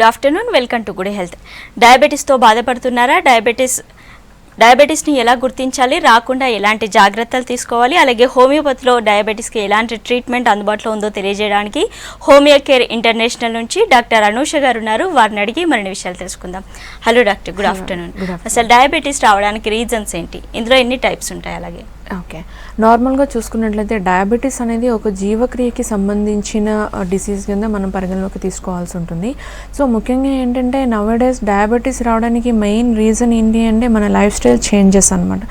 Good afternoon, welcome to good health. డయాబెటీస్తో బాధపడుతున్నారా? డయాబెటీస్ని ఎలా గుర్తించాలి, రాకుండా ఎలాంటి జాగ్రత్తలు తీసుకోవాలి, అలాగే హోమియోపతిలో డయాబెటీస్కి ఎలాంటి ట్రీట్మెంట్ అందుబాటులో ఉందో తెలియజేయడానికి హోమియో కేర్ ఇంటర్నేషనల్ నుంచి డాక్టర్ అనూష గారు ఉన్నారు. వారిని అడిగి మరిన్ని విషయాలు తెలుసుకుందాం. Hello doctor, good afternoon. అసలు డయాబెటీస్ రావడానికి రీజన్స్ ఏంటి, ఇందులో ఎన్ని టైప్స్ ఉంటాయి? అలాగే ఓకే, నార్మల్గా చూసుకున్నట్లయితే డయాబెటీస్ అనేది ఒక జీవక్రియకి సంబంధించిన డిసీజ్ కింద మనం పరిగణలోకి తీసుకోవాల్సి ఉంటుంది. సో ముఖ్యంగా ఏంటంటే నవడేస్ డయాబెటీస్ రావడానికి మెయిన్ రీజన్ ఏంటి అంటే మన లైఫ్ స్టైల్ చేంజెస్ అనమాట.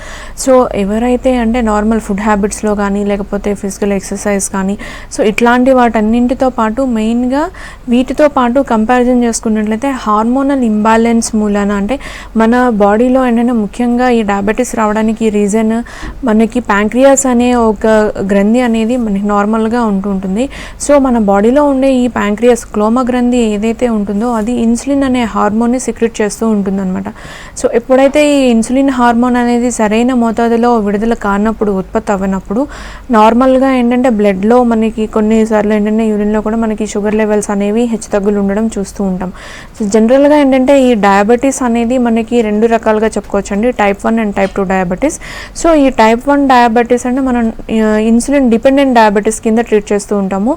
సో ఎవరైతే అంటే నార్మల్ ఫుడ్ హ్యాబిట్స్లో కానీ లేకపోతే ఫిజికల్ ఎక్సర్సైజ్ కానీ సో ఇట్లాంటి వాటన్నింటితో పాటు మెయిన్గా వీటితో పాటు కంపారిజన్ చేసుకున్నట్లయితే హార్మోనల్ ఇంబ్యాలెన్స్ మూలాన అంటే మన బాడీలో ఏంటంటే ముఖ్యంగా ఈ డయాబెటీస్ రావడానికి రీజన్ మనకి ప్యాంక్రియాస్ అనే ఒక గ్రంథి అనేది మనకి నార్మల్గా ఉంటుంది. సో మన బాడీలో ఉండే ఈ ప్యాంక్రియాస్ క్లోమ గ్రంథి ఏదైతే ఉంటుందో అది ఇన్సులిన్ అనే హార్మోన్ని సిక్రెట్ చేస్తూ ఉంటుందన్నమాట. సో ఎప్పుడైతే ఈ ఇన్సులిన్ హార్మోన్ అనేది సరైన మోతాదులో విడుదల కానప్పుడు, ఉత్పత్తి అవ్వనప్పుడు నార్మల్గా ఏంటంటే బ్లడ్లో మనకి కొన్నిసార్లు ఏంటంటే యూరిన్లో కూడా మనకి షుగర్ లెవెల్స్ అనేవి హెచ్చుతగ్గులు ఉండడం చూస్తూ ఉంటాం. సో జనరల్గా ఏంటంటే ఈ డయాబెటీస్ అనేది మనకి రెండు రకాలుగా చెప్పుకోవచ్చు అండి, type 1 and type 2 diabetes. So ఈ టైప్ 1 డయాబెటీస్ అంటే మనం ఇన్సులిన్ డిపెండెంట్ డయాబెటీస్ కింద ట్రీట్ చేస్తూ ఉంటాము.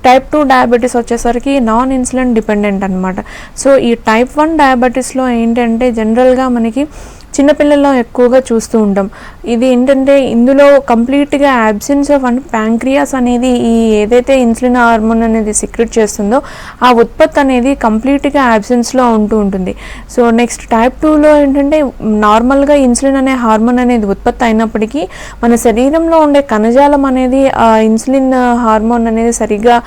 టైప్ 2 డయాబెటీస్ వచ్చేసరికి నాన్ ఇన్సులిన్ డిపెండెంట్ అనమాట. సో ఈ టైప్ 1 డయాబెటీస్లో ఏంటంటే జనరల్గా మనకి చిన్నపిల్లల్లో ఎక్కువగా చూస్తూ ఉంటాం. ఇది ఏంటంటే ఇందులో కంప్లీట్గా అబ్సెన్స్ ఆఫ్ అంటే ప్యాంక్రియాస్ అనేది ఈ ఏదైతే ఇన్సులిన్ హార్మోన్ అనేది సిక్రెట్ చేస్తుందో ఆ ఉత్పత్తి అనేది కంప్లీట్గా అబ్సెన్స్లో ఉంటుంది. సో నెక్స్ట్ టైప్ 2లో ఏంటంటే నార్మల్గా ఇన్సులిన్ అనే హార్మోన్ అనేది ఉత్పత్తి అయినప్పటికీ మన శరీరంలో ఉండే కణజాలం అనేది ఆ ఇన్సులిన్ హార్మోన్ అనేది సరిగ్గా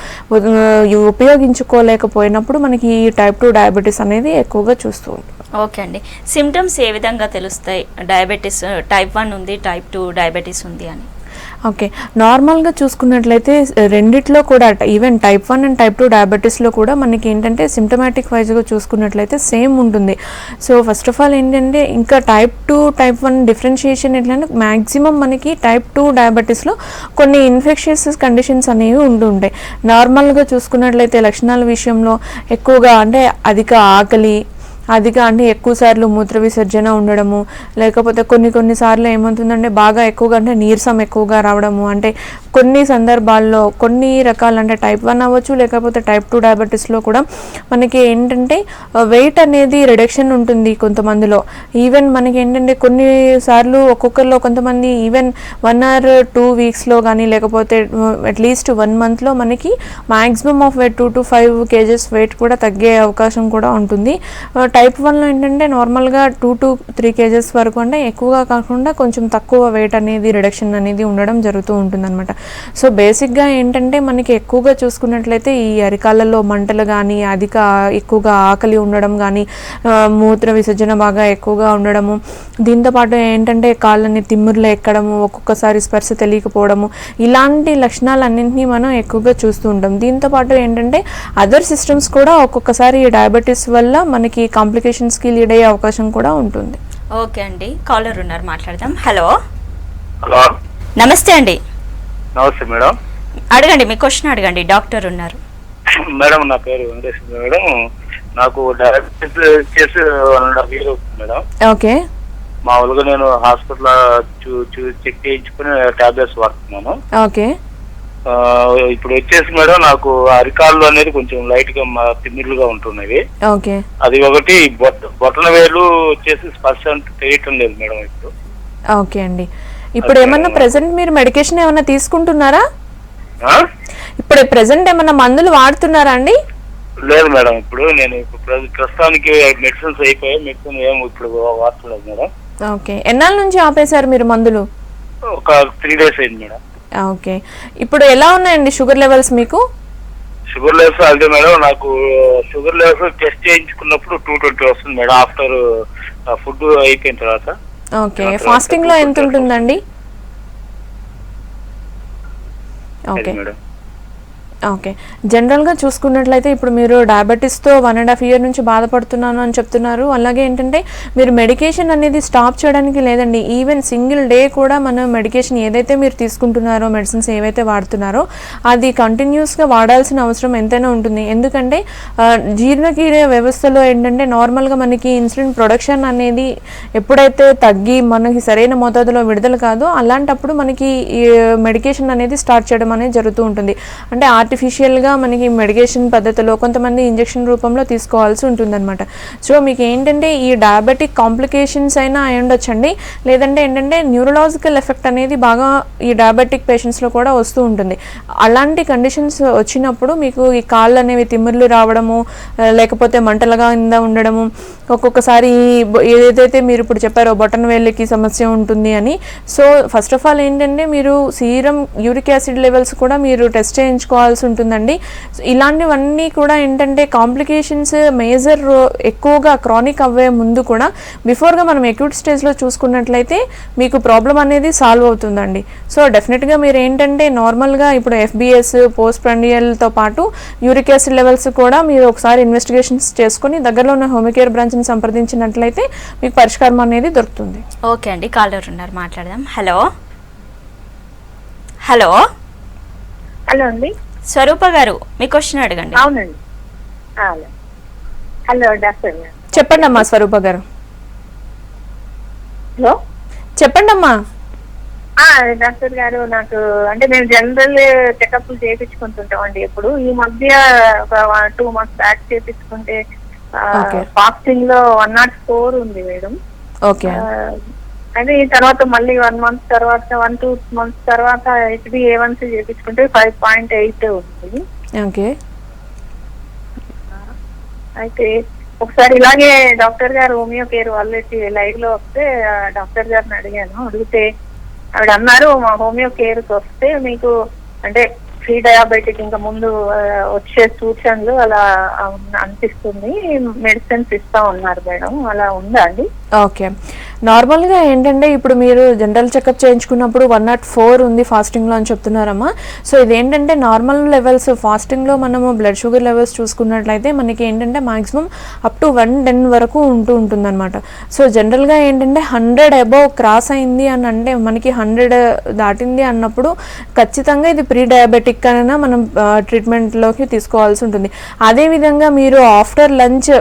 ఉపయోగించుకోలేకపోయినప్పుడు మనకి ఈ టైప్ 2 డయాబెటీస్ అనేది ఎక్కువగా చూస్తూ ఉంటాం. ఓకే అండి, సిమ్టమ్స్ ఏ విధంగా తెలుస్తాయి డయాబెటీస్ టైప్ 1 ఉంది, టైప్ 2 డయాబెటీస్ ఉంది అని? ఓకే, నార్మల్గా చూసుకున్నట్లయితే రెండిట్లో కూడా ఈవెన్ టైప్ 1 అండ్ టైప్ 2 డయాబెటీస్లో కూడా మనకి ఏంటంటే సిమ్టమాటిక్ వైజ్గా చూసుకున్నట్లయితే సేమ్ ఉంటుంది. సో ఫస్ట్ ఆఫ్ ఆల్ ఏంటంటే ఇంకా టైప్ 2 టైప్ 1 డిఫరెన్షియేషన్ ఎట్లంటే మ్యాక్సిమం మనకి టైప్ 2 డయాబెటీస్లో కొన్ని ఇన్ఫెక్షన్స్ కండిషన్స్ అనేవి ఉంటుంటాయి. నార్మల్గా చూసుకున్నట్లయితే లక్షణాల విషయంలో ఎక్కువగా అంటే అధిక ఆకలి, అంటే ఎక్కువసార్లు మూత్ర విసర్జన ఉండడము, లేకపోతే కొన్నిసార్లు ఏమవుతుందంటే బాగా ఎక్కువగా అంటే నీరసం ఎక్కువగా రావడము, అంటే కొన్ని సందర్భాల్లో కొన్ని రకాలు అంటే టైప్ 1 అవ్వచ్చు లేకపోతే టైప్ 2 డయాబెటీస్లో కూడా మనకి ఏంటంటే వెయిట్ అనేది రిడక్షన్ ఉంటుంది కొంతమందిలో. ఈవెన్ మనకి ఏంటంటే కొన్నిసార్లు ఒక్కొక్కరిలో కొంతమంది ఈవెన్ 1 or 2 వీక్స్లో కానీ లేకపోతే అట్లీస్ట్ 1 మంత్లో మనకి maximum of weight 2 to 5 kgs weight కూడా తగ్గే అవకాశం కూడా ఉంటుంది. టైప్ 1లో ఏంటంటే నార్మల్గా 2 to 3 kgs వరకు అంటే ఎక్కువగా కాకుండా కొంచెం తక్కువ వెయిట్ అనేది రిడక్షన్ అనేది ఉండడం జరుగుతూ ఉంటుందన్నమాట. సో బేసిక్గా ఏంటంటే మనకి ఎక్కువగా చూసుకున్నట్లయితే ఈ అరికాళ్ళలో మంటలు కానీ, ఎక్కువగా ఆకలి ఉండడం కానీ, మూత్ర విసర్జన బాగా ఎక్కువగా ఉండడము, దీంతోపాటు ఏంటంటే కాళ్ళని తిమ్ముర్లు ఎక్కడము, ఒక్కొక్కసారి స్పర్శ తెలియకపోవడము, ఇలాంటి లక్షణాలన్నింటినీ మనం ఎక్కువగా చూస్తూ ఉంటాం. దీంతోపాటు ఏంటంటే అదర్ సిస్టమ్స్ కూడా ఒక్కొక్కసారి ఈ డయాబెటీస్ వల్ల మనకి కాంప్లికేషన్స్కి లీడ్ అయ్యే అవకాశం కూడా ఉంటుంది. ఓకే అండి, కాలర్ ఉన్నారు, మాట్లాడదాం. హలో. హలో, నమస్తే అండి. నమస్తే మేడం. అడగండి, మీ క్వశ్చన్ అడగండి, డాక్టర్ ఉన్నారు. మేడం నా పేరు వెంకటేశ్వర మేడం. నాకు డయాబెటీస్ చేసి 1.5 years అవుతుంది మేడం. ఓకే, మామూలుగా నేను హాస్పిటల్ చెక్ చేయించుకుని టాబ్లెట్స్ వాడుతున్నాను. ఓకే. ఇప్పుడు వచ్చేసి మేడం నాకు అరికాళ్ళు అనేది కొంచెం లైట్ గా తిమ్మిర్లుగా ఉంటున్నవి. ఓకే, అది ఒకటి. బొట్టన వేలు వచ్చేసి స్పర్శ తెలియటం లేదు మేడం ఇప్పుడు. ఓకే అండి, ఇప్పుడు ఏమన్నా ప్రెసెంట్ మీరు మెడికేషన్ ఏమన్నా తీసుకుంటున్నారా? ఇప్పుడు ప్రెసెంట్ ఏమన్నా మందులు వాడుతున్నారా అండి? లేదు మేడం, ఇప్పుడు నేను ప్రస్తుతానికి మెడిసిన్స్ అయిపోయాయి. మెడిసిన్ ఏం ఇప్పుడు వాడలేదు మేడం. ఓకే, ఎన్నాళ్ళ నుంచి ఆపేశారు మీరు మందులు? ఒక 3 days అయింది మేడం. ఓకే, ఇప్పుడు ఎలా ఉన్నాయండి షుగర్ లెవెల్స్ మీకు? షుగర్ లెవెల్స్ అంటే మేడం నాకు షుగర్ లెవెల్స్ టెస్ట్ చేయించుకున్నప్పుడు 220 వస్తుంది మేడం ఆఫ్టర్ ఫుడ్ అయిపోయిన తర్వాత. ఓకే, ఫాస్టింగ్ లో ఎంత ఉంటుందండి? Okay, okay. జనరల్గా చూసుకున్నట్లయితే ఇప్పుడు మీరు డయాబెటీస్తో 1.5 year నుంచి బాధపడుతున్నాను అని చెప్తున్నారు. అలాగే ఏంటంటే మీరు మెడికేషన్ అనేది స్టాప్ చేయడానికి లేదండి. ఈవెన్ సింగిల్ డే కూడా మన మెడికేషన్ ఏదైతే మీరు తీసుకుంటున్నారో, మెడిసిన్స్ ఏవైతే వాడుతున్నారో అది కంటిన్యూస్గా వాడాల్సిన అవసరం ఎంతైనా ఉంటుంది. ఎందుకంటే జీర్ణక్రియ వ్యవస్థలో ఏంటంటే నార్మల్గా మనకి ఇన్సులిన్ ప్రొడక్షన్ అనేది ఎప్పుడైతే తగ్గి మనకి సరైన మోతాదులో విడుదల కాదో అలాంటప్పుడు మనకి ఈ మెడికేషన్ అనేది స్టార్ట్ చేయడం అనేది జరుగుతూ ఉంటుంది. అంటే ఆర్టిఫిషియల్గా మనకి మెడికేషన్ పద్ధతిలో కొంతమంది ఇంజెక్షన్ రూపంలో తీసుకోవాల్సి ఉంటుందన్నమాట. సో మీకు ఏంటంటే ఈ డయాబెటిక్ కాంప్లికేషన్స్ అయినా అయి ఉండొచ్చండి, లేదంటే ఏంటంటే న్యూరలాజికల్ ఎఫెక్ట్ అనేది బాగా ఈ డయాబెటిక్ పేషెంట్స్లో కూడా వస్తూ ఉంటుంది. అలాంటి కండిషన్స్ వచ్చినప్పుడు మీకు ఈ కాళ్ళు అనేవి తిమ్మిర్లు రావడము, లేకపోతే మంటలుగా కింద ఉండడము, ఒక్కొక్కసారి ఏదైతే మీరు ఇప్పుడు చెప్పారో బొటన వేళ్ళకి సమస్య ఉంటుంది అని. సో ఫస్ట్ ఆఫ్ ఆల్ ఏంటంటే మీరు సీరం యూరిక్ యాసిడ్ లెవెల్స్ కూడా మీరు టెస్ట్ చేయించుకోవాల్సి ఉంటుందండి. ఇలాంటివన్నీ కూడా ఏంటంటే కాంప్లికేషన్స్ మేజర్ ఎక్కువగా క్రానిక్ అవ్వే ముందు కూడా బిఫోర్గా మనం అక్యూట్ స్టేజ్లో చూసుకున్నట్లయితే మీకు ప్రాబ్లం అనేది సాల్వ్ అవుతుందండి. సో డెఫినెట్గా మీరు ఏంటంటే నార్మల్గా ఇప్పుడు ఎఫ్బిఎస్, పోస్ట్ ప్రండియల్తో పాటు యూరిక్ యాసిడ్ లెవెల్స్ కూడా మీరు ఒకసారి ఇన్వెస్టిగేషన్స్ చేసుకుని దగ్గరలో ఉన్న హోమియోకేర్ బ్రాంచ్ని సంప్రదించినట్లయితే మీకు పరిష్కారం అనేది దొరుకుతుంది. ఓకే అండి, కాలర్ ఉన్నారు, మాట్లాడదాం. హలో హలో హలో అండి. స్వరూప గారు, మీ క్వశ్చన్ అడగండి. అవునండి. హలో డాక్టర్ గారు. చెప్పండి అమ్మా స్వరూప గారు. హలో చెప్పండి అమ్మా. డాక్టర్ గారు, నాకు అంటే మేము జనరల్ చెకప్లు చేయించుకుంటుంటామండి ఎప్పుడు. ఈ మధ్య ఒక 2 months బ్యాక్ చేయించుకుంటే ఫాస్టింగ్ లో 104 ఉంది మేడం. ఓకే. అది తర్వాత మళ్ళీ 1 month తర్వాత 1-2 months తర్వాత HbA1c చేయించుకుంటే 5.8 ఉంది. ఓకే. అయితే ఒకసారి ఇలాగే డాక్టర్ గారు హోమియో కేర్ వాళ్ళకి లైవ్ లో వస్తే డాక్టర్ గారిని అడిగితే ఆవిడ అన్నారు, మా హోమియో కేర్కి వస్తే మీకు అంటే ప్రీ డయాబెటిక్ ఇంకా ముందు వచ్చే సూచనలు అలా అనిపిస్తుంది, మెడిసిన్స్ ఇస్తా ఉన్నారు మేడం, అలా ఉందా అండి? ఓకే. నార్మల్గా ఏంటంటే ఇప్పుడు మీరు జనరల్ చెకప్ చేయించుకున్నప్పుడు 104 ఉంది ఫాస్టింగ్లో అని చెప్తున్నారమ్మా. సో ఇదేంటంటే నార్మల్ లెవెల్స్ ఫాస్టింగ్లో మనము బ్లడ్ షుగర్ లెవెల్స్ చూసుకున్నట్లయితే మనకి ఏంటంటే మాక్సిమం అప్ టు 110 వరకు ఉంటుందన్నమాట. సో జనరల్గా ఏంటంటే 100 అబోవ్ క్రాస్ అయింది అని అంటే మనకి 100 దాటింది అన్నప్పుడు ఖచ్చితంగా ఇది ప్రీ డయాబెటిక్ అయినా మనం ట్రీట్మెంట్లోకి తీసుకోవాల్సి ఉంటుంది. అదేవిధంగా మీరు ఆఫ్టర్ లంచ్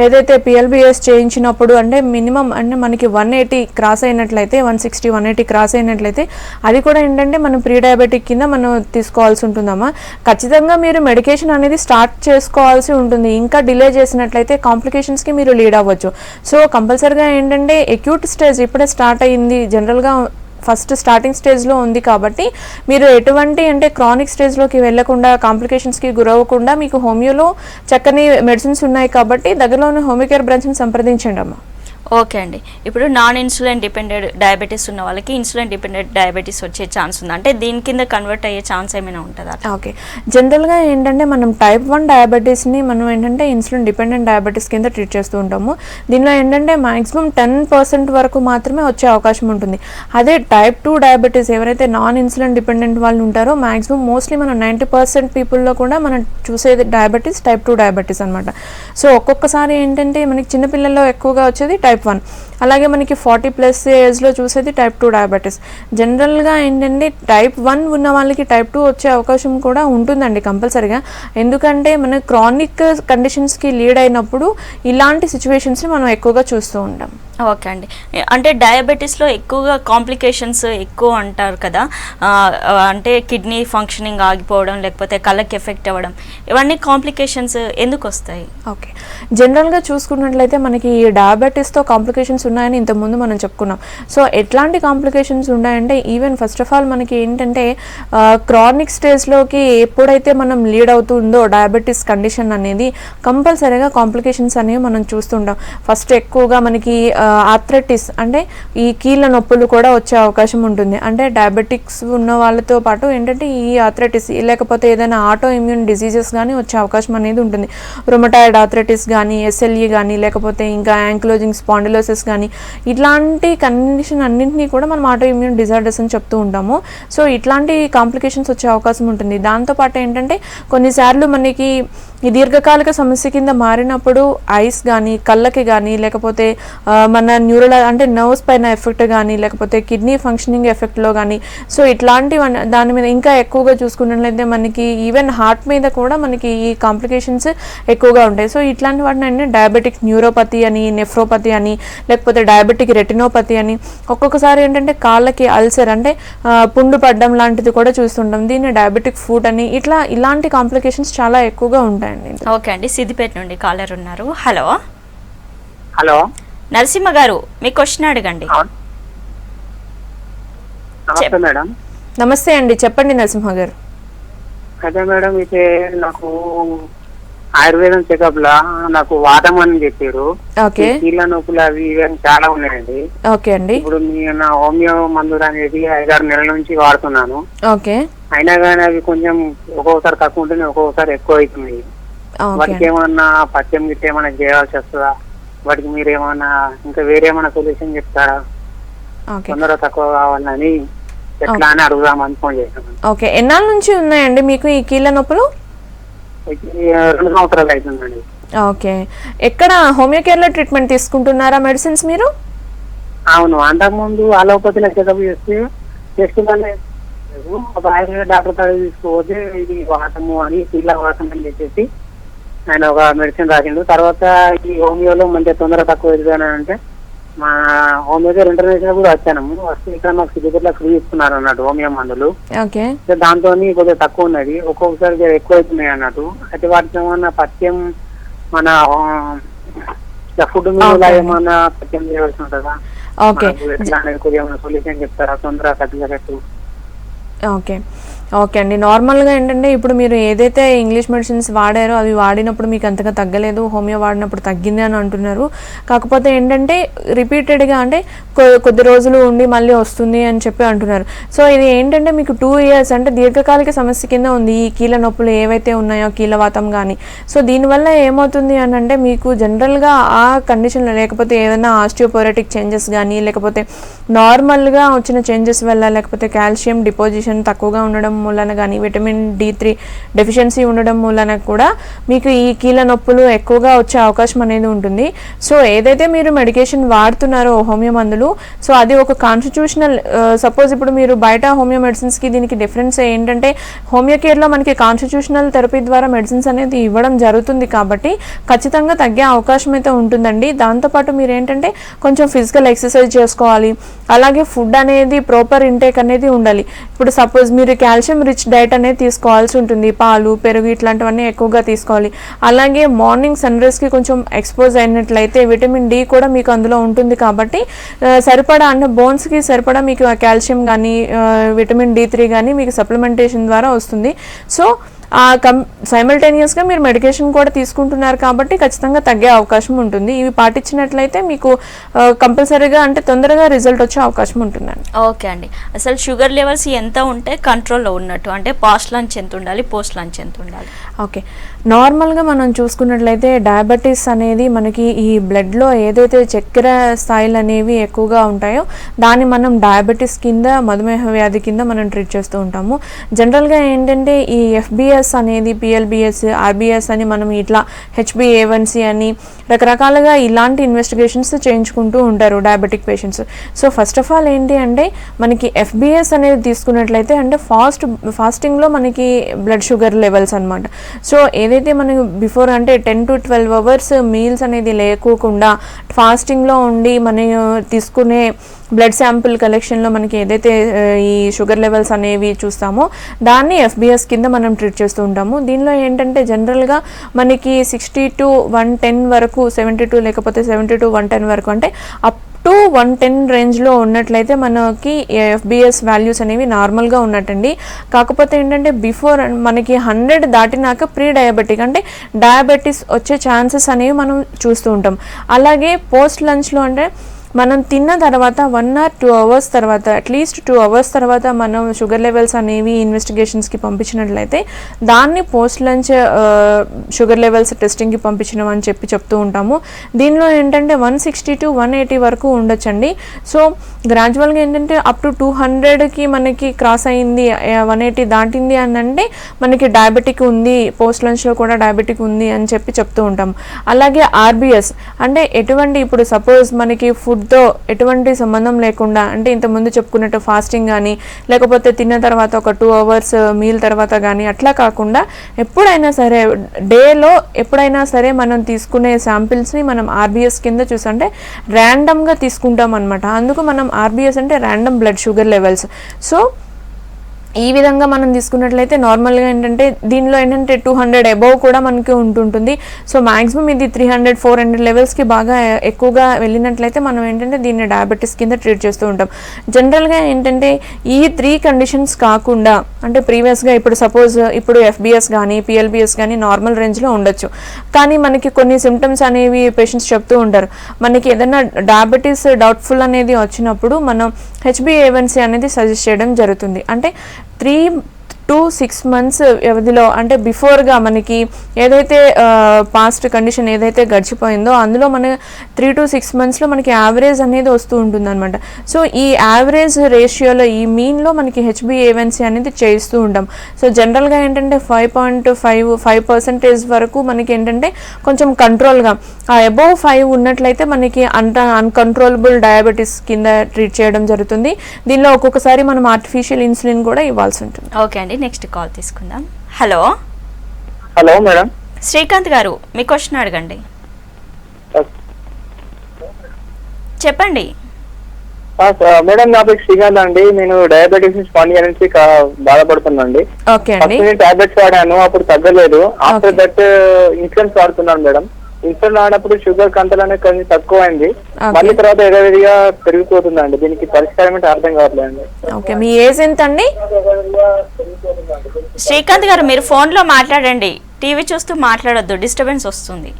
ఏదైతే పిఎల్బిఎస్ చేయించినప్పుడు అంటే మినిమం అంటే మనకి 180 క్రాస్ అయినట్లయితే 160, 180 క్రాస్ అయినట్లయితే అది కూడా ఏంటంటే మనం ప్రీ డయాబెటిక్ కింద మనం తీసుకోవాల్సి ఉంటుందమ్మా. ఖచ్చితంగా మీరు మెడికేషన్ అనేది స్టార్ట్ చేసుకోవాల్సి ఉంటుంది. ఇంకా డిలే చేసినట్లయితే కాంప్లికేషన్స్కి మీరు లీడ్ అవ్వచ్చు. సో కంపల్సరీగా ఏంటంటే అక్యూట్ స్టేజ్ ఇప్పుడే స్టార్ట్ అయ్యింది, జనరల్గా ఫస్ట్ స్టార్టింగ్ స్టేజ్లో ఉంది కాబట్టి మీరు ఎటువంటి అంటే క్రానిక్ స్టేజ్లోకి వెళ్లకుండా కాంప్లికేషన్స్కి గురవ్వకుండా మీకు హోమియోలో చక్కని మెడిసిన్స్ ఉన్నాయి కాబట్టి దగ్గరలో ఉన్న హోమియోకేర్ బ్రాంచ్ని సంప్రదించండి అమ్మా. ఓకే అండి, ఇప్పుడు నాన్ ఇన్సులిన్ డిపెండెంట్ డయాబెటీస్ ఉన్న వాళ్ళకి ఇన్సులిన్ డిపెండెంట్ డయాబెటీస్ వచ్చే ఛాన్స్ ఉంది, అంటే దీని కింద కన్వర్ట్ అయ్యే ఛాన్స్ ఏమైనా ఉంటుందా? ఓకే. జనరల్గా ఏంటంటే మనం టైప్ 1 డయాబెటీస్ని మనం ఏంటంటే ఇన్సులిన్ డిపెండెంట్ డయాబెటీస్ కింద ట్రీట్ చేస్తూ ఉంటాము. దీనిలో ఏంటంటే మ్యాక్సిమం 10% వరకు మాత్రమే వచ్చే అవకాశం ఉంటుంది. అదే టైప్ 2 డయాబెటీస్ ఎవరైతే నాన్ ఇన్సులిన్ డిపెండెంట్ వాళ్ళు ఉంటారో మ్యాక్సిమం మోస్ట్లీ మనం 90% పీపుల్లో కూడా మనం చూసేది డయాబెటీస్ టైప్ 2 డయాబెటీస్ అనమాట. సో ఒక్కొక్కసారి ఏంటంటే మనకి చిన్నపిల్లల్లో ఎక్కువగా వచ్చేది టైప్ 1, అలాగే మనకి 40+ ఏజ్లో చూసేది టైప్ 2 డయాబెటీస్. జనరల్గా ఏంటంటే టైప్ 1 ఉన్న వాళ్ళకి టైప్ 2 వచ్చే అవకాశం కూడా ఉంటుందండి కంపల్సరీగా. ఎందుకంటే మన క్రానిక్ కండిషన్స్కి లీడ్ అయినప్పుడు ఇలాంటి సిచ్యువేషన్స్ని మనం ఎక్కువగా చూస్తూ ఉంటాం. ఓకే అండి, అంటే డయాబెటీస్లో ఎక్కువగా కాంప్లికేషన్స్ ఎక్కువ అంటారు కదా, అంటే కిడ్నీ ఫంక్షనింగ్ ఆగిపోవడం, లేకపోతే కళ్ళకి ఎఫెక్ట్ అవ్వడం, ఇవన్నీ కాంప్లికేషన్స్ ఎందుకు వస్తాయి? ఓకే. జనరల్గా చూసుకున్నట్లయితే మనకి ఈ డయాబెటీస్తో కాంప్లికేషన్స్ ఉన్నాయని ఇంతకుముందు మనం చెప్పుకున్నాం. సో ఎట్లాంటి కాంప్లికేషన్స్ ఉన్నాయంటే ఈవెన్ ఫస్ట్ ఆఫ్ ఆల్ మనకి ఏంటంటే క్రానిక్ స్టేజ్లోకి ఎప్పుడైతే మనం లీడ్ అవుతుందో డయాబెటీస్ కండిషన్ అనేది కంపల్సరీగా కాంప్లికేషన్స్ అనేవి మనం చూస్తుంటాం. ఫస్ట్ ఎక్కువగా మనకి ఆర్థరైటిస్ అంటే ఈ కీళ్ళ నొప్పులు కూడా వచ్చే అవకాశం ఉంటుంది. అంటే డయాబెటిక్స్ ఉన్న వాళ్ళతో పాటు ఏంటంటే ఈ ఆర్థరైటిస్ లేకపోతే ఏదైనా ఆటో ఇమ్యూన్ డిసీజెస్ కానీ వచ్చే అవకాశం అనేది ఉంటుంది. రొమటాయిడ్ ఆర్థరైటిస్ కానీ, SLE కానీ, లేకపోతే ఇంకా యాంక్లోజింగ్ స్పాండిలోసిస్ కానీ, ఇట్లాంటి కండిషన్ అన్నింటినీ కూడా మనం ఆటో ఇమ్యూన్ డిజార్డర్స్ అని చెప్తూ ఉంటాము. సో ఇట్లాంటి కాంప్లికేషన్స్ వచ్చే అవకాశం ఉంటుంది. దాంతోపాటు ఏంటంటే కొన్నిసార్లు మనకి ఈ దీర్ఘకాలిక సమస్య కింద మారినప్పుడు ఐస్ కానీ, కళ్ళకి కానీ, లేకపోతే మన న్యూరల్ అంటే నర్వ్స్ పైన ఎఫెక్ట్ కానీ, లేకపోతే కిడ్నీ ఫంక్షనింగ్ ఎఫెక్ట్లో కానీ, సో ఇట్లాంటి దాని మీద ఇంకా ఎక్కువగా చూసుకున్నట్లయితే మనకి ఈవెన్ హార్ట్ మీద కూడా మనకి ఈ కాంప్లికేషన్స్ ఎక్కువగా ఉంటాయి. సో ఇట్లాంటి వాటిని డయాబెటిక్ న్యూరోపతి అని, నెఫ్రోపతి అని, లేకపోతే డయాబెటిక్ రెటినోపతి అని, ఒక్కొక్కసారి ఏంటంటే కాళ్ళకి అల్సర్ అంటే పుండు పడ్డం లాంటిది కూడా చూస్తుంటాం. దీన్ని డయాబెటిక్ ఫుట్ అని, ఇలాంటి కాంప్లికేషన్స్ చాలా ఎక్కువగా ఉంటాయండి. ఓకే అండి, సిద్దిపేట నుండి కాలర్ ఉన్నారు. హలో హలో నరసింహ గారు, మీ క్వశ్చన్ అడగండి. నమస్తే మేడం. నమస్తే అండి, చెప్పండి నరసింహ గారు. అదే మేడం, అయితే నాకు ఆయుర్వేదం చెకప్ లా నాకు వాతం అని చెప్పారు. ఓకే, కీళ్ళ నొప్పులు అవి ఇవి చాలా ఉన్నాయండి. ఓకే అండి. ఇప్పుడు నా హోమియో మందులు అనేది 5-6 నెలల నుంచి వాడుతున్నాను. ఓకే, అయినా కానీ అవి కొంచెం ఒక్కొక్కసారి తక్కువ ఉంటుంది, ఒక్కొక్కసారి ఎక్కువ అవుతుంది. వాటికి ఏమన్నా పథ్యం గిట్ట ఏమైనా చేయాల్సి వస్తుందా? వాటికి మీరు ఏమన్నా ఇంకా వేరేమైనా సొల్యూషన్ చెప్తారా? తొందరగా తక్కువ కావాలని ఎట్లా అని అడుగుదామని ఫోన్ చేశాను. ఓకే, ఎన్నాళ్ళ నుంచి ఉన్నాయండి మీకు ఈ కీళ్ళ నొప్పులు? 2 సంవత్సరాలు అవుతుందండి. ఓకే, ఎక్కడ హోమియో కేర్లో ట్రీట్మెంట్ తీసుకుంటున్నారా మెడిసిన్స్ మీరు? అవును, అంతకుముందు అలోపతిలో చెకప్ చేస్తుందని ఒక ఆయుర్వేద డాక్టర్ దగ్గర తీసుకోపోతే ఇది వాతము అని, కీళ్ళ వాతం అని చెప్పేసి ఆయన ఒక మెడిసిన్ రాసిండు. తర్వాత ఈ హోమియోలో మంచిగా తొందరగా తక్కువ అవుతుంది అంటే మా హోమియో కేర్ ఇంటర్నేషనల్ కూడా వచ్చాను. వస్తే ఇక్కడ మాకు సిద్దిపేటలో ఫ్రీ ఇస్తున్నారు అన్నట్టు హోమియో మందులు. దాంతో కొద్దిగా తక్కువ ఉన్నది, ఒక్కొక్కసారి ఎక్కువ అవుతున్నాయి అన్నట్టు. అయితే వాటికి ఏమన్నా పథ్యం మన ఫుడ్ మీద ఏమన్నా పథ్యం చేయవలసి ఉంటుందా? ఎట్లా అనేది కొద్దిగా ఏమైనా సొల్యూషన్ చెప్తారా తొందరగా తగ్గేటట్టు? ఓకే, ఓకే అండి. నార్మల్గా ఏంటంటే ఇప్పుడు మీరు ఏదైతే ఇంగ్లీష్ మెడిసిన్స్ వాడారో అవి వాడినప్పుడు మీకు అంతగా తగ్గలేదు, హోమియో వాడినప్పుడు తగ్గింది అని అంటున్నారు. కాకపోతే ఏంటంటే రిపీటెడ్గా అంటే కొద్ది రోజులు ఉండి మళ్ళీ వస్తుంది అని చెప్పి అంటున్నారు. సో ఇది ఏంటంటే మీకు 2 years అంటే దీర్ఘకాలిక సమస్య కింద ఉంది ఈ కీళ్ళ నొప్పులు ఏవైతే ఉన్నాయో, కీళ్ళవాతం కానీ. సో దీనివల్ల ఏమవుతుంది అని అంటే మీకు జనరల్గా ఆ కండిషన్లో లేకపోతే ఏదైనా ఆస్టియోపోరెటిక్ చేంజెస్ కానీ, లేకపోతే నార్మల్గా వచ్చిన చేంజెస్ వల్ల, లేకపోతే కాల్షియం డిపోజిషన్ తక్కువగా ఉండడం మూలన కానీ, విటమిన్ D3 డెఫిషియన్సీ ఉండడం మూలన కూడా మీకు ఈ కీళ్ళ నొప్పులు ఎక్కువగా వచ్చే అవకాశం అనేది ఉంటుంది. సో ఏదైతే మీరు మెడికేషన్ వాడుతున్నారో హోమియో మందులు, సో అది ఒక కాన్స్టిట్యూషనల్ సపోజ్ ఇప్పుడు మీరు బయట హోమియో మెడిసిన్స్కి దీనికి డిఫరెన్స్ ఏంటంటే హోమియో కేర్లో మనకి కాన్స్టిట్యూషనల్ థెరపీ ద్వారా మెడిసిన్స్ అనేది ఇవ్వడం జరుగుతుంది కాబట్టి ఖచ్చితంగా తగ్గే అవకాశం అయితే ఉంటుందండి. దాంతోపాటు మీరు ఏంటంటే కొంచెం ఫిజికల్ ఎక్సర్సైజ్ చేసుకోవాలి, అలాగే ఫుడ్ అనేది ప్రాపర్ ఇంటేక్ అనేది ఉండాలి. ఇప్పుడు సపోజ్ మీరు కాల్షియం రిచ్ డైట్ అనేది తీసుకోవాల్సి ఉంటుంది, పాలు, పెరుగు ఇట్లాంటివన్నీ ఎక్కువగా తీసుకోవాలి. అలాగే మార్నింగ్ సన్ రైజ్కి కొంచెం ఎక్స్పోజ్ అయినట్లయితే విటమిన్ D కూడా మీకు అందులో ఉంటుంది కాబట్టి సరిపడా అంటే బోన్స్కి సరిపడా మీకు కాల్షియం కానీ విటమిన్ D3 కానీ మీకు సప్లిమెంటేషన్ ద్వారా వస్తుంది. సో సైమల్టేనియస్గా మీరు మెడికేషన్ కూడా తీసుకుంటున్నారు కాబట్టి ఖచ్చితంగా తగ్గే అవకాశం ఉంటుంది. ఇవి పాటించినట్లయితే మీకు కంపల్సరీగా అంటే తొందరగా రిజల్ట్ వచ్చే అవకాశం ఉంటుందండి. ఓకే అండి, అసలు షుగర్ లెవెల్స్ ఎంత ఉంటే కంట్రోల్లో ఉన్నట్టు, అంటే పాస్ట్ లంచ్ ఎంత ఉండాలి, పోస్ట్ లంచ్ ఎంత ఉండాలి? ఓకే, నార్మల్గా మనం చూసుకున్నట్లయితే డయాబెటీస్ అనేది మనకి ఈ బ్లడ్లో ఏదైతే చక్కెర స్థాయిలు అనేవి ఎక్కువగా ఉంటాయో దాన్ని మనం డయాబెటీస్ కింద, మధుమేహ వ్యాధి కింద మనం ట్రీట్ చేస్తూ ఉంటాము. జనరల్గా ఏంటంటే ఈ FBS అనేది, PLBS, RBS అని మనం ఇట్లా HbA1c అని రకరకాలుగా ఇలాంటి ఇన్వెస్టిగేషన్స్ చేయించుకుంటూ ఉంటారు diabetic patients. So first of all ఏంటి అంటే మనకి FBS అనేది తీసుకున్నట్లయితే అంటే ఫాస్టింగ్లో మనకి బ్లడ్ షుగర్ లెవెల్స్ అనమాట. సో ఏదైతే మనకి బిఫోర్ అంటే 10 to 12 hours మీల్స్ అనేది లేకోకుండా ఫాస్టింగ్లో ఉండి మనం తీసుకునే బ్లడ్ శాంపుల్ కలెక్షన్లో మనకి ఏదైతే ఈ షుగర్ లెవెల్స్ అనేవి చూస్తామో దాన్ని FBS కింద మనం ట్రీట్ చేస్తూ ఉంటాము. దీనిలో ఏంటంటే జనరల్గా మనకి 60 to 110 వరకు, 72 లేకపోతే 70 to 110 వరకు అంటే అప్ టు 110 రేంజ్లో ఉన్నట్లయితే మనకి FBS వాల్యూస్ అనేవి నార్మల్గా ఉన్నట్టండి. కాకపోతే ఏంటంటే బిఫోర్ మనకి 100 దాటినాక ప్రీ డయాబెటిక్ అంటే డయాబెటీస్ వచ్చే ఛాన్సెస్ అనేవి మనం చూస్తూ ఉంటాం. అలాగే పోస్ట్ లంచ్లో అంటే మనం తిన్న తర్వాత 1 or 2 hours తర్వాత అట్లీస్ట్ 2 hours తర్వాత మనం షుగర్ లెవెల్స్ అనేవి ఇన్వెస్టిగేషన్స్కి పంపించినట్లయితే దాన్ని పోస్ట్ లంచ్ షుగర్ లెవెల్స్ టెస్టింగ్కి పంపించడం అని చెప్తూ ఉంటాము. దీనిలో ఏంటంటే 160 to 180 వరకు ఉండొచ్చండి. సో గ్రాడ్యువల్గా ఏంటంటే అప్ టు 200కి మనకి క్రాస్ అయింది, 180 దాటింది అని అంటే మనకి డయాబెటిక్ ఉంది, పోస్ట్ లంచ్లో కూడా డయాబెటిక్ ఉంది అని చెప్తూ ఉంటాము. అలాగే ఆర్బిఎస్ అంటే ఎటువంటి, ఇప్పుడు సపోజ్ మనకి ఫుడ్తో ఎటువంటి సంబంధం లేకుండా, అంటే ఇంతకుముందు చెప్పుకున్నట్టు ఫాస్టింగ్ కానీ లేకపోతే తిన్న తర్వాత ఒక 2 hours మీల్ తర్వాత కానీ అట్లా కాకుండా ఎప్పుడైనా సరే డేలో ఎప్పుడైనా సరే మనం తీసుకునే శాంపిల్స్ని మనం ఆర్బిఎస్ కింద చూసంటే ర్యాండమ్గా తీసుకుంటాం అనమాట. అందుకు మనం ఆర్బిఎస్ అంటే random blood sugar levels. So ఈ విధంగా మనం తీసుకున్నట్లయితే నార్మల్గా ఏంటంటే దీనిలో ఏంటంటే 200 అబోవ్ కూడా మనకి ఉంటుంటుంది. సో మ్యాక్సిమం ఇది 300-400 లెవెల్స్కి బాగా ఎక్కువగా వెళ్ళినట్లయితే మనం ఏంటంటే దీన్ని డయాబెటీస్ కింద ట్రీట్ చేస్తూ ఉంటాం. జనరల్గా ఏంటంటే ఈ 3 కండిషన్స్ కాకుండా, అంటే ప్రీవియస్గా ఇప్పుడు సపోజ్ ఇప్పుడు ఎఫ్బిఎస్ కానీ పిఎల్బిఎస్ కానీ నార్మల్ రేంజ్లో ఉండొచ్చు, కానీ మనకి కొన్ని సిమ్టమ్స్ అనేవి పేషెంట్స్ చెప్తూ ఉంటారు. మనకి ఏదైనా డయాబెటీస్ డౌట్ఫుల్ అనేది వచ్చినప్పుడు మనం HbA1c అనేది సజెస్ట్ చేయడం జరుగుతుంది. అంటే 3 to 6 months వ్యవధిలో, అంటే బిఫోర్గా మనకి ఏదైతే పాస్ట్ కండిషన్ ఏదైతే గడిచిపోయిందో అందులో మన 3 to 6 monthsలో మనకి యావరేజ్ అనేది వస్తూ ఉంటుంది అనమాట. సో ఈ యావరేజ్ రేషియోలో ఈ మీన్లో మనకి HbA1c అనేది చేయిస్తూ ఉంటాం. సో జనరల్గా ఏంటంటే 5.5% వరకు మనకి ఏంటంటే కొంచెం కంట్రోల్గా, ఆ అబోవ్ 5 ఉన్నట్లయితే మనకి అన్కంట్రోలబుల్ డయాబెటీస్ కింద ట్రీట్ చేయడం జరుగుతుంది. దీనిలో ఒక్కొక్కసారి మనం ఆర్టిఫిషియల్ ఇన్సులిన్ కూడా ఇవ్వాల్సి ఉంటుంది. ఓకే అండి, నెక్స్ట్ కాల్ తీసుకుందాం. Hello hello madam. Srikanth garu, మీ క్వశ్చన్ అడగండి. చెప్పండి. మేడం నా పేరు శ్రీకాంత్ అండి. నేను డయాబెటీస్ నుంచి 1 year నుంచి బాధపడుతున్నాండి. ఓకే అండి. టాబ్లెట్స్ వాడాను, అప్పుడు తగ్గలేదు. ఆఫ్టర్ దట్ ఇన్సులిన్స్ వాడుతున్నాను మేడం. ఇన్సులిన్ వాడినప్పుడు షుగర్ కంట్రోల్ అనేది కొంచెం తక్కువ అయింది, మళ్ళీ తర్వాత ఎడవిడిగా పెరిగిపోతుందండి. దీనికి పరిష్కారం అంటే అర్థం కావట్లేదు. ఓకే, మీ ఏజ్ ఎంత అండి? శ్రీకాంత్ గారు, మీరు ఫోన్లో మాట్లాడండి, టీవీ చూస్తూ మాట్లాడొద్దు, డిస్టర్బెన్స్ వస్తుంది.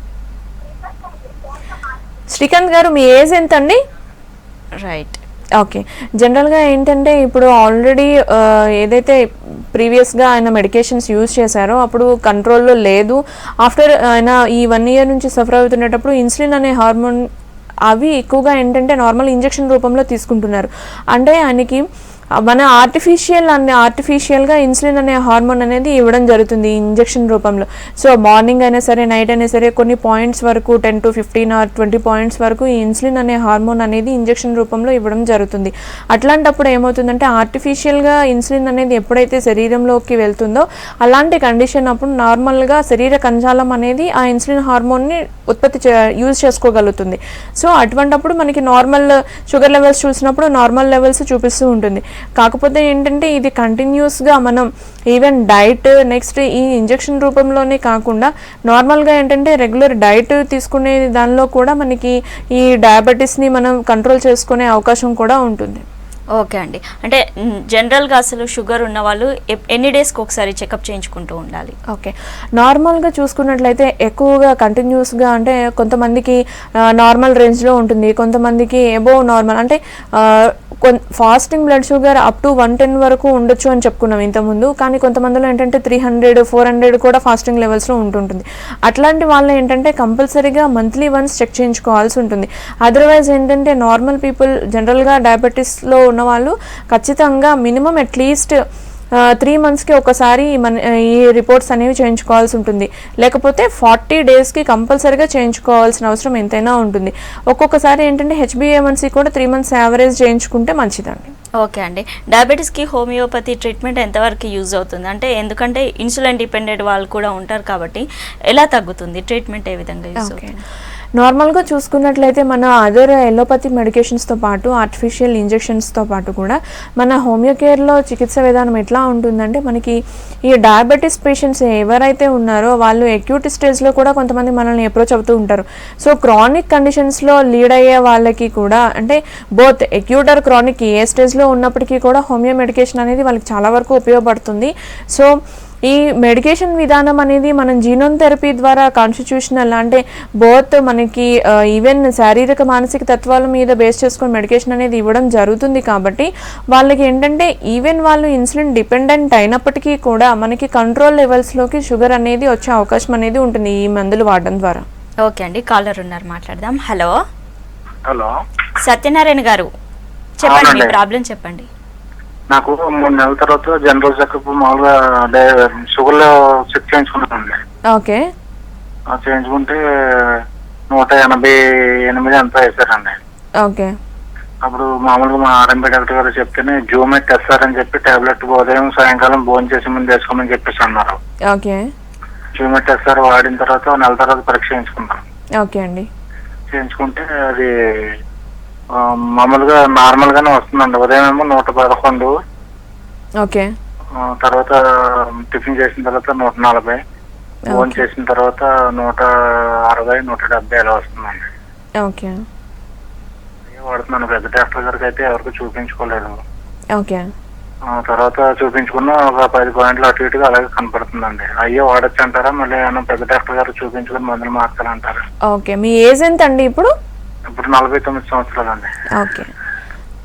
శ్రీకాంత్ గారు, మీ ఏజ్ ఎంత అండి? రైట్. ఓకే, జనరల్గా ఏంటంటే ఇప్పుడు ఆల్రెడీ ఏదైతే ప్రీవియస్గా ఆయన మెడికేషన్స్ యూజ్ చేశారో అప్పుడు కంట్రోల్లో లేదు. ఆఫ్టర్ ఆయన ఈ 1 year నుంచి సఫర్ అవుతున్నప్పుడు ఇన్సులిన్ అనే హార్మోన్ అవి ఎక్కువగా ఏంటంటే నార్మల్ ఇంజెక్షన్ రూపంలో తీసుకుంటున్నారు. అంటే ఆయనకి మన ఆర్టిఫిషియల్గా ఇన్సులిన్ అనే హార్మోన్ అనేది ఇవ్వడం జరుగుతుంది ఇంజెక్షన్ రూపంలో. సో మార్నింగ్ అయినా సరే నైట్ అయినా సరే కొన్ని పాయింట్స్ వరకు 10 to 15 or 20 పాయింట్స్ వరకు ఈ ఇన్సులిన్ అనే హార్మోన్ అనేది ఇంజెక్షన్ రూపంలో ఇవ్వడం జరుగుతుంది. అట్లాంటప్పుడు ఏమవుతుందంటే ఆర్టిఫిషియల్గా ఇన్సులిన్ అనేది ఎప్పుడైతే శరీరంలోకి వెళ్తుందో అలాంటి కండిషన్ అప్పుడు నార్మల్గా శరీర కణజాలం అనేది ఆ ఇన్సులిన్ హార్మోన్ని యూజ్ చేసుకోగలుగుతుంది. సో అటువంటప్పుడు మనకి నార్మల్ షుగర్ లెవెల్స్ చూసినప్పుడు నార్మల్ లెవెల్స్ చూపిస్తూ ఉంటుంది. కాకపోతే ఏంటంటే ఇది కంటిన్యూస్గా మనం ఈవెన్ డైట్ నెక్స్ట్ ఈ ఇంజెక్షన్ రూపంలోనే కాకుండా నార్మల్గా ఏంటంటే రెగ్యులర్ డైట్ తీసుకునే దానిలో కూడా మనకి ఈ డయాబెటీస్ని మనం కంట్రోల్ చేసుకునే అవకాశం కూడా ఉంటుంది. ఓకే అండి, అంటే జనరల్గా అసలు షుగర్ ఉన్న వాళ్ళు ఎన్ని డేస్కి ఒకసారి చెకప్ చేయించుకుంటూ ఉండాలి? ఓకే, నార్మల్గా చూసుకున్నట్లయితే ఎక్కువగా కంటిన్యూస్గా అంటే కొంతమందికి నార్మల్ రేంజ్లో ఉంటుంది, కొంతమందికి అబోవ్ నార్మల్, అంటే fasting blood sugar up to 110 వరకు ఉండొచ్చు అని చెప్పుకున్నాం ఇంతకుముందు. కానీ కొంతమందిలో ఏంటంటే 300-400 కూడా ఫాస్టింగ్ లెవెల్స్లో ఉంటుంటుంది. అట్లాంటి వాళ్ళు ఏంటంటే కంపల్సరీగా మంత్లీ వన్స్ చెక్ చేయించుకోవాల్సి ఉంటుంది. అదర్వైజ్ ఏంటంటే నార్మల్ పీపుల్ జనరల్గా డయాబెటీస్లో ఉన్న వాళ్ళు ఖచ్చితంగా మినిమం అట్లీస్ట్ 3 monthsకి ఒకసారి ఈ రిపోర్ట్స్ అనేవి చేయించుకోవాల్సి ఉంటుంది. లేకపోతే 40 daysకి కంపల్సరీగా చేయించుకోవాల్సిన అవసరం ఎంతైనా ఉంటుంది. ఒక్కొక్కసారి ఏంటంటే HbA1c కూడా 3 months యావరేజ్ చేయించుకుంటే మంచిదండి. ఓకే అండి, డయాబెటీస్కి హోమియోపతి ట్రీట్మెంట్ ఎంతవరకు యూజ్ అవుతుంది? అంటే ఎందుకంటే ఇన్సులిన్ డిపెండెంట్ వాళ్ళు కూడా ఉంటారు కాబట్టి ఎలా తగ్గుతుంది? ట్రీట్మెంట్ ఏ విధంగా యూజ్ అవుతుంది? నార్మల్గా చూసుకున్నట్లయితే మన అదర్ ఎలోపతి మెడికేషన్స్తో పాటు ఆర్టిఫిషియల్ ఇంజెక్షన్స్తో పాటు కూడా మన హోమియో కేర్లో చికిత్స విధానం ఎట్లా ఉంటుందంటే మనకి ఈ డయాబెటీస్ పేషెంట్స్ ఎవరైతే ఉన్నారో వాళ్ళు అక్యూట్ స్టేజ్లో కూడా కొంతమంది మనల్ని అప్రోచ్ అవుతూ ఉంటారు. సో క్రానిక్ కండిషన్స్లో లీడ్ అయ్యే వాళ్ళకి కూడా అంటే బోత్ అక్యూట్ ఆర్ క్రానిక్ ఏ స్టేజ్లో ఉన్నప్పటికీ కూడా హోమియో మెడికేషన్ అనేది వాళ్ళకి చాలా వరకు ఉపయోగపడుతుంది. సో ఈ మెడికేషన్ విధానం అనేది మనం జీనోమ్ థెరపీ ద్వారా కాన్స్టిట్యూషనల్ అంటే బోత్ మనకి ఈవెన్ శారీరక మానసిక తత్వాల మీద బేస్ చేసుకొని మెడికేషన్ అనేది ఇవ్వడం జరుగుతుంది కాబట్టి వాళ్ళకి ఏంటంటే ఈవెన్ వాళ్ళు ఇన్సులిన్ డిపెండెంట్ అయినప్పటికీ కూడా మనకి కంట్రోల్ లెవెల్స్లోకి షుగర్ అనేది వచ్చే అవకాశం అనేది ఉంటుంది ఈ మందులు వాడడం ద్వారా. ఓకే అండి, కాలర్ ఉన్నారు, మాట్లాడదాం. హలో హలో, సత్యనారాయణ గారు చెప్పండి, మీ అవునండి. ప్రాబ్లం చెప్పండి. నాకు 3 నెలల తర్వాత జనరల్ చెకప్ మామూలుగా షుగర్ చెక్ చేయించుకున్నానండి. ఓకే. చేయించుకుంటే 188 అంతా వేశారండి. ఓకే. అప్పుడు మామూలుగా మా ఆర్ఎంపీ డాక్టర్ గారు చెప్తేనే జూమెట్ ఎస్ఆర్ అని చెప్పి టాబ్లెట్ ఉదయం సాయంకాలం భోజనం చేసి ముందు వేసుకోమని చెప్పేసి అన్నారు. ఓకే. జూమెట్ ఎస్ఆర్ వాడిన తర్వాత 1 నెల తర్వాత పరీక్ష చేయించుకున్నాను. ఓకే అండి. చేయించుకుంటే అది మామూలుగా నార్మల్ గానే వస్తుందండి. ఉదయం ఏమో 111, ఓకే. తర్వాత టిఫిన్ చేసిన తర్వాత 140, ఫోన్ చేసిన తర్వాత 160, 170 అలా వస్తుందండి. ఓకే. వాడుతున్నాను. పెద్ద డాక్టర్ గారికి అయితే ఎవరికి చూపించుకోలేదు. ఓకే. తర్వాత చూపించుకున్న ఒక 10 పాయింట్లు అటు ఇటుగా అలాగే కనపడుతుందండి. అయ్యో వాడచ్చు అంటారా, మళ్ళీ ఏమన్నా పెద్ద డాక్టర్ గారు చూపించుకుని మందులు మార్చాలంటారా? ఓకే. మీ ఏజ్ ఎంత అండి ఇప్పుడు? ఇప్పుడు 49 సంవత్సరాలండి. ఓకే.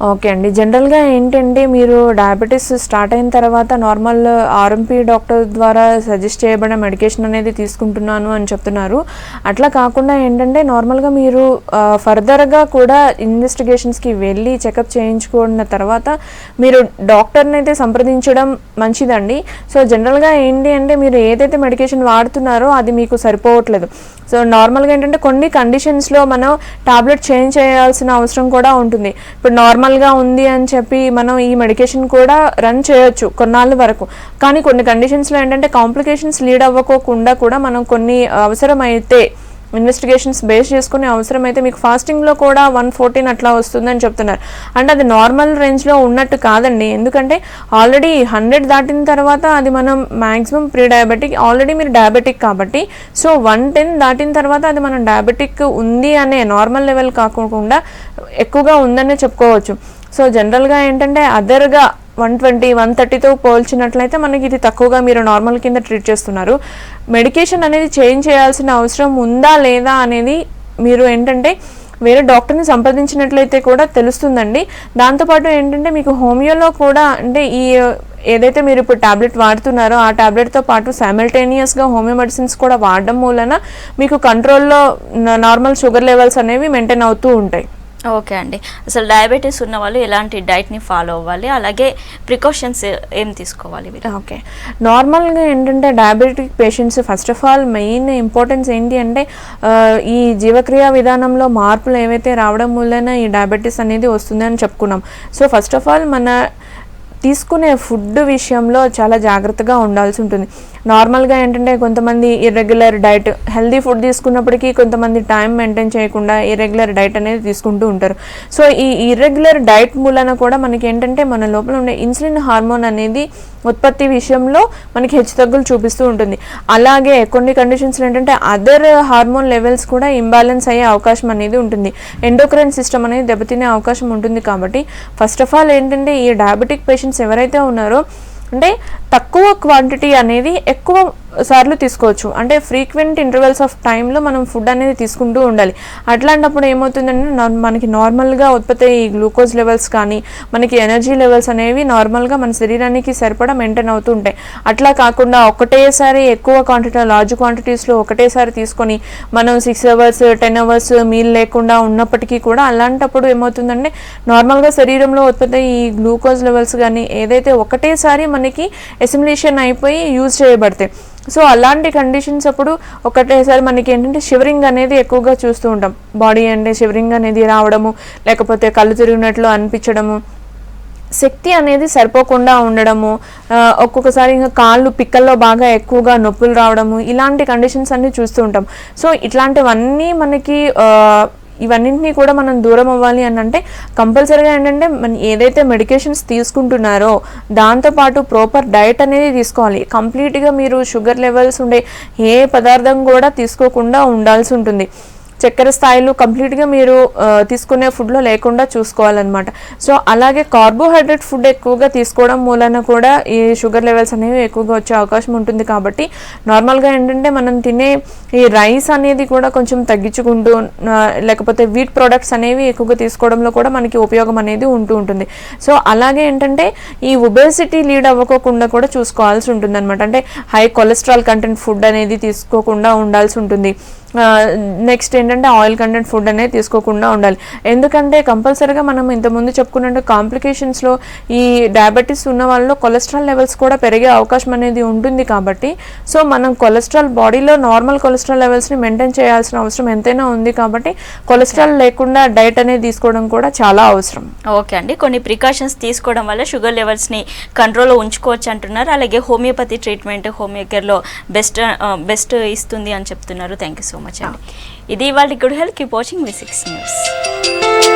ఓకే అండి. జనరల్గా ఏంటంటే మీరు డయాబెటీస్ స్టార్ట్ అయిన తర్వాత నార్మల్ ఆర్ఎంపీ డాక్టర్ ద్వారా సజెస్ట్ చేయబడిన మెడికేషన్ అనేది తీసుకుంటున్నాను అని చెప్తున్నారు. అట్లా కాకుండా ఏంటంటే నార్మల్గా మీరు ఫర్దర్గా కూడా ఇన్వెస్టిగేషన్స్కి వెళ్ళి చెకప్ చేయించుకున్న తర్వాత మీరు డాక్టర్ని అయితే సంప్రదించడం మంచిదండి. సో జనరల్గా ఏంటి అంటే మీరు ఏదైతే మెడికేషన్ వాడుతున్నారో అది మీకు సరిపోవట్లేదు. సో నార్మల్గా ఏంటంటే కొన్ని కండిషన్స్లో మనం టాబ్లెట్ చేంజ్ చేయాల్సిన అవసరం కూడా ఉంటుంది. ఇప్పుడు నార్మల్గా ఉంది అని చెప్పి మనం ఈ మెడికేషన్ కూడా రన్ చేయొచ్చు కొన్నాళ్ళ వరకు. కానీ కొన్ని కండిషన్స్లో ఏంటంటే కాంప్లికేషన్స్ లీడ్ అవ్వకోకుండా కూడా మనం కొన్ని అవసరమైతే ఇన్వెస్టిగేషన్స్ బేస్ చేసుకునే అవసరమైతే మీకు ఫాస్టింగ్లో కూడా 114 అట్లా వస్తుందని చెప్తున్నారు. అంటే అది నార్మల్ రేంజ్లో ఉన్నట్టు కాదండి. ఎందుకంటే ఆల్రెడీ 100 దాటిన తర్వాత అది మనం మ్యాక్సిమం ప్రీ డయాబెటిక్, ఆల్రెడీ మీరు డయాబెటిక్ కాబట్టి సో 110 దాటిన తర్వాత అది మనం డయాబెటిక్ ఉంది అనే నార్మల్ లెవెల్ కాకుండా ఎక్కువగా ఉందనే చెప్పుకోవచ్చు. సో జనరల్గా ఏంటంటే అదర్గా 120, 130తో పోల్చినట్లయితే మనకి ఇది తక్కువగా మీరు నార్మల్ కింద ట్రీట్ చేస్తున్నారు. మెడికేషన్ అనేది చేంజ్ చేయాల్సిన అవసరం ఉందా లేదా అనేది మీరు ఏంటంటే వేరే డాక్టర్ని సంప్రదించినట్లయితే కూడా తెలుస్తుందండి. దాంతోపాటు ఏంటంటే మీకు హోమియోలో కూడా అంటే ఈ ఏదైతే మీరు ఇప్పుడు టాబ్లెట్ వాడుతున్నారో ఆ టాబ్లెట్తో పాటు సైమల్టేనియస్గా హోమియో మెడిసిన్స్ కూడా వాడడం మూలన మీకు కంట్రోల్లో నార్మల్ షుగర్ లెవెల్స్ అనేవి మెయింటైన్ అవుతూ ఉంటాయి. ఓకే అండి, అసలు డయాబెటీస్ ఉన్న వాళ్ళు ఎలాంటి డైట్ని ఫాలో అవ్వాలి, అలాగే ప్రికాషన్స్ ఏం తీసుకోవాలి? ఓకే. నార్మల్గా ఏంటంటే diabetic patients first of all main importance ఏంటి అంటే ఈ జీవక్రియ విధానంలో మార్పులు ఏవైతే రావడం వలన ఈ డయాబెటీస్ అనేది వస్తుందని చెప్పుకున్నాం. సో ఫస్ట్ ఆఫ్ ఆల్ మన తీసుకునే ఫుడ్ విషయంలో చాలా జాగ్రత్తగా ఉండాల్సి ఉంటుంది. నార్మల్గా ఏంటంటే కొంతమంది ఇర్రెగ్యులర్ డైట్, హెల్దీ ఫుడ్ తీసుకున్నప్పటికీ కొంతమంది టైం మెయింటైన్ చేయకుండా ఇర్రెగ్యులర్ డైట్ అనేది తీసుకుంటూ ఉంటారు. సో ఈ ఇర్రెగ్యులర్ డైట్ మూలన కూడా మనకి ఏంటంటే మన లోపల ఉండే ఇన్సులిన్ హార్మోన్ అనేది ఉత్పత్తి విషయంలో మనకి హెచ్చుతగ్గులు చూపిస్తూ ఉంటుంది. అలాగే కొన్ని కండిషన్స్లో ఏంటంటే అదర్ హార్మోన్ లెవెల్స్ కూడా ఇంబ్యాలెన్స్ అయ్యే అవకాశం అనేది ఉంటుంది. ఎండోక్రైన్ సిస్టమ్ అనేది దెబ్బతినే అవకాశం ఉంటుంది. కాబట్టి ఫస్ట్ ఆఫ్ ఆల్ ఏంటంటే ఈ డయాబెటిక్ పేషెంట్స్ ఎవరైతే ఉన్నారో అంటే తక్కువ క్వాంటిటీ అనేది ఎక్కువ సార్లు తీసుకోవచ్చు. అంటే ఫ్రీక్వెంట్ ఇంటర్వెల్స్ ఆఫ్ టైంలో మనం ఫుడ్ అనేది తీసుకుంటూ ఉండాలి. అట్లాంటప్పుడు ఏమవుతుందంటే మనకి నార్మల్గా ఉత్పత్తి ఈ గ్లూకోజ్ లెవెల్స్ కానీ మనకి ఎనర్జీ లెవెల్స్ అనేవి నార్మల్గా మన శరీరానికి సరిపడా మెయింటైన్ అవుతూ ఉంటాయి. అట్లా కాకుండా ఒకటేసారి ఎక్కువ క్వాంటిటీ లార్జ్ క్వాంటిటీస్లో ఒకటేసారి తీసుకొని మనం 6 hours 10 hours మీల్ లేకుండా ఉన్నప్పటికీ కూడా అలాంటప్పుడు ఏమవుతుందంటే నార్మల్గా శరీరంలో ఉత్పత్తి ఈ గ్లూకోజ్ లెవెల్స్ కానీ ఏదైతే ఒకటేసారి మనకి ఎసిమిలేషన్ అయిపోయి యూజ్ చేయబడతాయి. సో అలాంటి కండిషన్స్ అప్పుడు ఒకటేసారి మనకి ఏంటంటే షివరింగ్ అనేది ఎక్కువగా చూస్తూ ఉంటాం. బాడీ అంటే షివరింగ్ అనేది రావడము, లేకపోతే కళ్ళు తిరిగినట్లు అనిపించడము, శక్తి అనేది సరిపోకుండా ఉండడము, ఒక్కొక్కసారి ఇంకా కాళ్ళు పిక్కల్లో బాగా ఎక్కువగా నొప్పులు రావడము, ఇలాంటి కండిషన్స్ అన్నీ చూస్తూ ఉంటాం. సో ఇట్లాంటివన్నీ మనకి ఇవన్నింటినీ కూడా మనం దూరం అవ్వాలి అని అంటే కంపల్సరీగా ఏంటంటే మనం ఏదైతే మెడికేషన్స్ తీసుకుంటున్నారో దాంతోపాటు ప్రాపర్ డైట్ అనేది తీసుకోవాలి. కంప్లీట్గా మీరు షుగర్ లెవెల్స్ ఉండే ఏ పదార్థం కూడా తీసుకోకుండా ఉండాల్సి ఉంటుంది. చక్కెర స్థాయిలు కంప్లీట్గా మీరు తీసుకునే ఫుడ్లో లేకుండా చూసుకోవాలన్నమాట. సో అలాగే కార్బోహైడ్రేట్ ఫుడ్ ఎక్కువగా తీసుకోవడం మూలన కూడా ఈ షుగర్ లెవెల్స్ అనేవి ఎక్కువగా వచ్చే అవకాశం ఉంటుంది. కాబట్టి నార్మల్గా ఏంటంటే మనం తినే ఈ రైస్ అనేది కూడా కొంచెం తగ్గించుకుంటూ లేకపోతే వీట్ ప్రోడక్ట్స్ అనేవి ఎక్కువగా తీసుకోవడంలో కూడా మనకి ఉపయోగం అనేది ఉంటుంది. సో అలాగే ఏంటంటే ఈ ఒబేసిటీ లీడ్ అవ్వకోకుండా కూడా చూసుకోవాల్సి ఉంటుంది అనమాట. అంటే హై కొలెస్ట్రాల్ కంటెంట్ ఫుడ్ అనేది తీసుకోకుండా ఉండాల్సి ఉంటుంది. నెక్స్ట్ ఏంటంటే ఆయిల్ కంటెంట్ ఫుడ్ అనేది తీసుకోకుండా ఉండాలి. ఎందుకంటే కంపల్సరీగా మనం ఇంతకుముందు చెప్పుకున్నట్టు కాంప్లికేషన్స్లో ఈ డయాబెటీస్ ఉన్న వాళ్ళలో కొలెస్ట్రాల్ లెవెల్స్ కూడా పెరిగే అవకాశం అనేది ఉంటుంది. కాబట్టి సో మనం కొలెస్ట్రాల్ బాడీలో నార్మల్ కొలెస్ట్రాల్ లెవెల్స్ని మెయింటైన్ చేయాల్సిన అవసరం ఎంతైనా ఉంది. కాబట్టి కొలెస్ట్రాల్ లేకుండా డైట్ అనేది తీసుకోవడం కూడా చాలా అవసరం. ఓకే అండి, కొన్ని ప్రికాషన్స్ తీసుకోవడం వల్ల షుగర్ లెవెల్స్ని కంట్రోల్లో ఉంచుకోవచ్చు అంటున్నారు. అలాగే హోమియోపతి ట్రీట్మెంట్ హోమియో కేర్లో బెస్ట్ ఇస్తుంది అని చెప్తున్నారు. థ్యాంక్ యూ సో మచ్ అండి. ఇది ఇవాళ good health. Keep watching V6 news.